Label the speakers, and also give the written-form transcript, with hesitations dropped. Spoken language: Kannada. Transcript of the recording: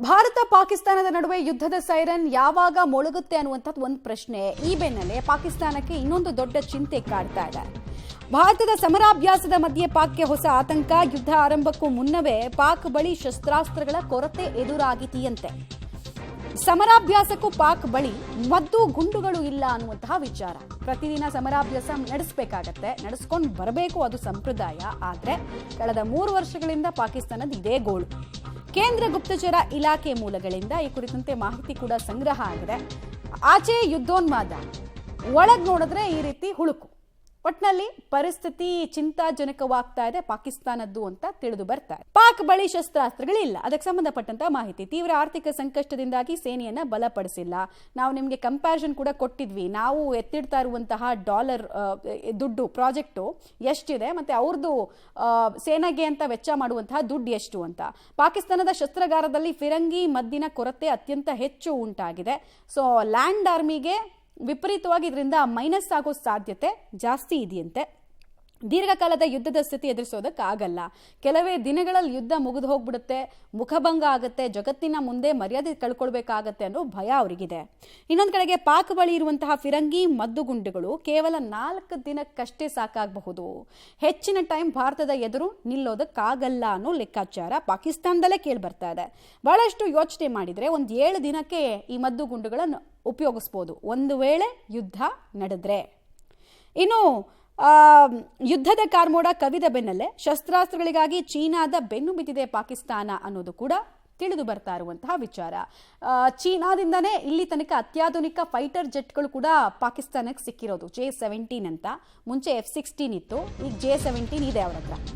Speaker 1: ಭಾರತ ಪಾಕಿಸ್ತಾನದ ನಡುವೆ ಯುದ್ಧದ ಸೈರನ್ ಯಾವಾಗ ಮೊಳಗುತ್ತೆ ಅನ್ನುವಂಥದ್ದು ಒಂದು ಪ್ರಶ್ನೆ. ಈ ಬೆನ್ನಲ್ಲೇ ಪಾಕಿಸ್ತಾನಕ್ಕೆ ಇನ್ನೊಂದು ದೊಡ್ಡ ಚಿಂತೆ ಕಾಡ್ತಾ ಇದೆ. ಭಾರತದ ಸಮರಾಭ್ಯಾಸದ ಮಧ್ಯೆ ಪಾಕ್ಗೆ ಹೊಸ ಆತಂಕ. ಯುದ್ಧ ಆರಂಭಕ್ಕೂ ಮುನ್ನವೇ ಪಾಕ್ ಬಳಿ ಶಸ್ತ್ರಾಸ್ತ್ರಗಳ ಕೊರತೆ ಎದುರಾಗಿದೆಯಂತೆ. ಸಮರಾಭ್ಯಾಸಕ್ಕೂ ಪಾಕ್ ಬಳಿ ಮದ್ದು ಗುಂಡುಗಳು ಇಲ್ಲ ಅನ್ನುವಂತಹ ವಿಚಾರ. ಪ್ರತಿದಿನ ಸಮರಾಭ್ಯಾಸ ನಡೆಸಬೇಕಾಗತ್ತೆ, ನಡೆಸ್ಕೊಂಡು ಬರಬೇಕು, ಅದು ಸಂಪ್ರದಾಯ. ಆದರೆ ಕಳೆದ 3 ವರ್ಷಗಳಿಂದ ಪಾಕಿಸ್ತಾನದ ಇದೇ ಗೋಳು. ಕೇಂದ್ರ ಗುಪ್ತಚರ ಇಲಾಖೆ ಮೂಲಗಳಿಂದ ಈ ಕುರಿತಂತೆ ಮಾಹಿತಿ ಕೂಡ ಸಂಗ್ರಹ ಆಗಿದೆ. ಆಚೆ ಯುದ್ಧೋನ್ಮಾದ, ಒಳಗ್ ನೋಡಿದ್ರೆ ಈ ರೀತಿ ಹುಳುಕು. ಒಟ್ನಲ್ಲಿ ಪರಿಸ್ಥಿತಿ ಚಿಂತಾಜನಕವಾಗ್ತಾ ಇದೆ ಪಾಕಿಸ್ತಾನದ್ದು ಅಂತ ತಿಳಿದು ಬರ್ತಾ ಇದೆ. ಪಾಕ್ ಬಳಿ ಶಸ್ತ್ರಾಸ್ತ್ರಗಳಿಲ್ಲ. ಅದಕ್ಕೆ ಸಂಬಂಧಪಟ್ಟಂತ ಮಾಹಿತಿ. ತೀವ್ರ ಆರ್ಥಿಕ ಸಂಕಷ್ಟದಿಂದಾಗಿ ಸೇನೆಯನ್ನ ಬಲಪಡಿಸಿಲ್ಲ. ನಾವು ನಿಮಗೆ ಕಂಪ್ಯಾರಿಸನ್ ಕೂಡ ಕೊಟ್ಟಿದ್ವಿ. ನಾವು ಎತ್ತಿಡ್ತಾ ಇರುವಂತಹ ಡಾಲರ್ ದುಡ್ಡು ಪ್ರಾಜೆಕ್ಟು ಎಷ್ಟಿದೆ, ಮತ್ತೆ ಅವ್ರದ್ದು ಸೇನೆಗೆ ಅಂತ ವೆಚ್ಚ ಮಾಡುವಂತಹ ದುಡ್ಡು ಎಷ್ಟು ಅಂತ. ಪಾಕಿಸ್ತಾನದ ಶಸ್ತ್ರಾಗಾರದಲ್ಲಿ ಫಿರಂಗಿ ಮದ್ದಿನ ಕೊರತೆ ಅತ್ಯಂತ ಹೆಚ್ಚು ಉಂಟಾಗಿದೆ. ಸೊ ಲ್ಯಾಂಡ್ ಆರ್ಮಿಗೆ ವಿಪರೀತವಾಗಿ ಇದರಿಂದ ಮೈನಸ್ ಆಗೋ ಸಾಧ್ಯತೆ ಜಾಸ್ತಿ ಇದೆಯಂತೆ. ದೀರ್ಘಕಾಲದ ಯುದ್ಧದ ಸ್ಥಿತಿ ಎದುರಿಸೋದಕ್ಕಾಗಲ್ಲ. ಕೆಲವೇ ದಿನಗಳಲ್ಲಿ ಯುದ್ಧ ಮುಗಿದು ಹೋಗ್ಬಿಡುತ್ತೆ, ಮುಖಭಂಗ ಆಗುತ್ತೆ, ಜಗತ್ತಿನ ಮುಂದೆ ಮರ್ಯಾದೆ ಕಳ್ಕೊಳ್ಬೇಕಾಗತ್ತೆ ಅನ್ನೋ ಭಯ ಅವರಿಗಿದೆ. ಇನ್ನೊಂದು ಕಡೆಗೆ ಪಾಕ್ ಬಳಿ ಇರುವಂತಹ ಫಿರಂಗಿ ಮದ್ದುಗುಂಡುಗಳು ಕೇವಲ 4 ದಿನಕ್ಕಷ್ಟೇ ಸಾಕಾಗಬಹುದು. ಹೆಚ್ಚಿನ ಟೈಮ್ ಭಾರತದ ಎದುರು ನಿಲ್ಲೋದಕ್ಕಾಗಲ್ಲ ಅನ್ನೋ ಲೆಕ್ಕಾಚಾರ ಪಾಕಿಸ್ತಾನದಲ್ಲೇ ಕೇಳಿ ಬರ್ತಾ ಇದೆ. ಬಹಳಷ್ಟು ಯೋಚನೆ ಮಾಡಿದ್ರೆ 7 ದಿನಕ್ಕೆ ಈ ಮದ್ದುಗುಂಡುಗಳನ್ನು ಉಪಯೋಗಿಸ್ಬೋದು, ಒಂದು ವೇಳೆ ಯುದ್ಧ ನಡೆದ್ರೆ. ಇನ್ನು ಯುದ್ಧದ ಕಾರ್ಮೋಡ ಕವಿದ ಬೆನ್ನಲ್ಲೇ ಶಸ್ತ್ರಾಸ್ತ್ರಗಳಿಗಾಗಿ ಚೀನಾದ ಬೆನ್ನು ಬಿದ್ದಿದೆ ಪಾಕಿಸ್ತಾನ ಅನ್ನೋದು ಕೂಡ ತಿಳಿದು ಬರ್ತಾ ಇರುವಂತಹ ವಿಚಾರ. ಚೀನಾದಿಂದನೇ ಇಲ್ಲಿ ತನಕ ಅತ್ಯಾಧುನಿಕ ಫೈಟರ್ ಜೆಟ್ಗಳು ಕೂಡ ಪಾಕಿಸ್ತಾನಕ್ಕೆ ಸಿಕ್ಕಿರೋದು. J-17 ಅಂತ. ಮುಂಚೆ F-16 ಇತ್ತು, ಈಗ J-17 ಇದೆ ಅವರ ಹತ್ರ.